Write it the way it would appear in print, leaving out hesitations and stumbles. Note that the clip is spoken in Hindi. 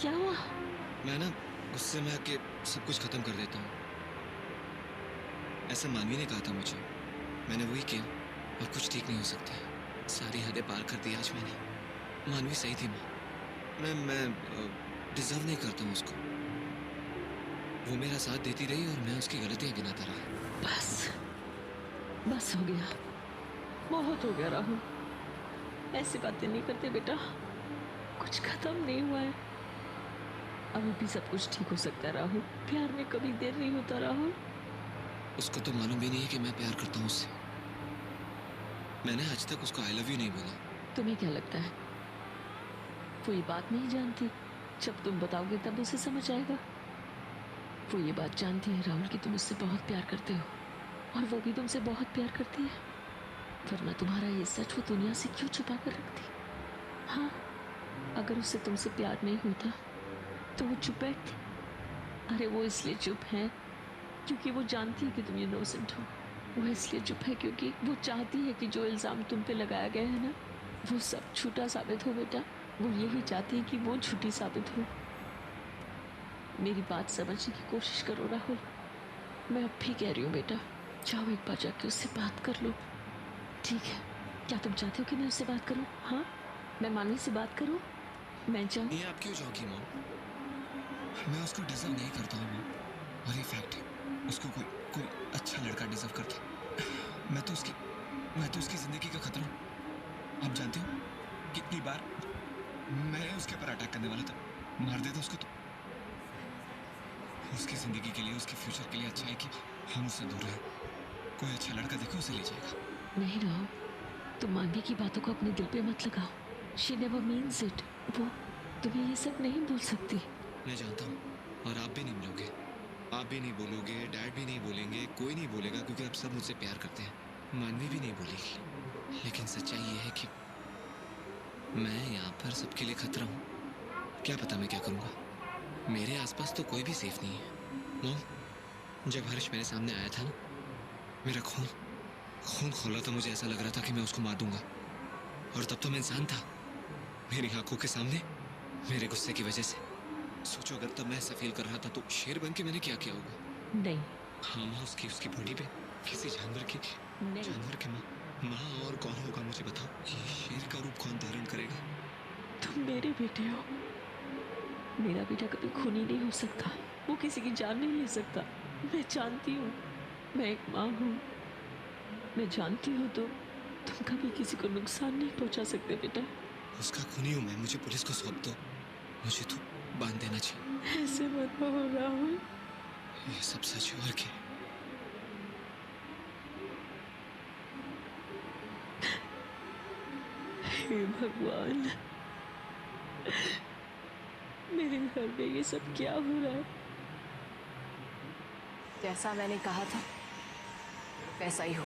क्या हुआ? मैं ना गुस्से में आके सब कुछ खत्म कर देता हूँ। ऐसा मानवी ने कहा था मुझे, मैंने वही किया। और कुछ ठीक नहीं हो सकता। सारी हदें पार कर दी आज मैंने। मानवी सही थी माँ। मैं डिजर्व नहीं करता हूँ उसको। वो मेरा साथ देती रही और मैं उसकी गलतियां गिनाता रहा। बस बस हो गया, बहुत हो गया राहुल। ऐसी बातें नहीं करते बेटा, कुछ खत्म नहीं हुआ है। अभी भी सब कुछ ठीक हो सकता है राहुल। प्यार में कभी देर नहीं होता राहुल। उसको तो मालूम भी नहीं है कि मैं प्यार करता हूँ उससे। मैंने आज तक उसको आई लव यू नहीं बोला। तुम्हें क्या लगता है वो ये बात नहीं जानती? जब तुम बताओगे तब उसे समझ आएगा। वो ये बात जानती है राहुल कि तुम उससे बहुत प्यार करते हो, और वो भी तुमसे बहुत प्यार करती है। वरना तुम्हारा ये सच वो दुनिया से क्यों छुपा कर रखती? हाँ, अगर उससे तुमसे प्यार नहीं होता तो वो चुप बैठती। अरे वो इसलिए चुप है क्योंकि वो जानती है कि तुम इनोसेंट हो। वो इसलिए चुप है क्योंकि वो चाहती है कि जो इल्जाम तुम पे लगाया गया है ना, वो सब झूठा साबित हो बेटा। वो यही चाहती है कि वो झूठी साबित हो। मेरी बात समझने की कोशिश करो राहुल। मैं अब भी कह रही हूँ बेटा, जाओ एक बार जाके उससे बात कर लो। ठीक है, क्या तुम चाहते हो कि मैं उससे बात करूँ? हाँ, मैं मानवी से बात करूँ? मैं जाऊँ? ये आप क्यों जाओगी मॉम? मैं उसको डिजर्व नहीं करता हूँ मॉम। और ये फैक्ट है, उसको कोई कोई अच्छा लड़का डिजर्व करता है। मैं तो उसकी जिंदगी का खतरा हूँ। आप जानते हो कितनी बार मैं उसके ऊपर अटैक करने वाला था, मार देता उसको। तो उसकी जिंदगी के लिए, उसके फ्यूचर के लिए अच्छा है कि हम उससे दूर रहें। कोई अच्छा लड़का देखो, उसे ले जाएगा। नहीं राहुल, तुम मानवी की बातों को अपने दिल पे मत लगाओ। She never means it. वो तुम्हें ये सब नहीं बोल सकती। मैं जानता हूँ, और आप भी नहीं मिलोगे। आप भी नहीं बोलोगे, डैड भी नहीं बोलेंगे, कोई नहीं बोलेगा, क्योंकि आप सब मुझसे प्यार करते हैं। मानवी भी नहीं बोलेगी। लेकिन सच्चाई ये है कि मैं यहाँ पर सबके लिए खतरा हूँ। क्या पता मैं क्या करूँगा। मेरे आसपास तो कोई भी सेफ नहीं है। मॉम, जब हर्ष मेरे सामने आया था ना, मेरा खून खून खोला तो मुझे ऐसा लग रहा था कि मैं उसको मार दूंगा। और तब तो मैं इंसान था, मेरी आंखों के सामने, मेरे गुस्से की वजह से। सोचो, अगर तब मैं ऐसा फील कर रहा था तो शेर बन के मैंने क्या किया होगा। नहीं, हाँ माँ, उसकी उसकी बॉडी पे किसी जानवर की, नहीं, जानवर के माँ। माँ, और कौन होगा मुझे बताओ। ये शेर का रूप कौन धारण करेगा? तुम मेरे बेटे हो। मेरा बेटा कभी खूनी नहीं हो सकता। वो किसी की जान नहीं ले सकता। मैं जानती हूँ। मैं एक माँ हूँ। मैं जानती हूँ तुम कभी किसी को नुकसान नहीं पहुंचा सकते बेटा। उसका खूनी हूं मैं, मुझे पुलिस को सौंप दो। मुझे तो बांध देना चाहिए। ऐसे मत कहो राहुल। ये सब सच है और क्या है? हे भगवान, मेरे घर में ये सब क्या हो रहा है? जैसा मैंने कहा था वैसा ही हो।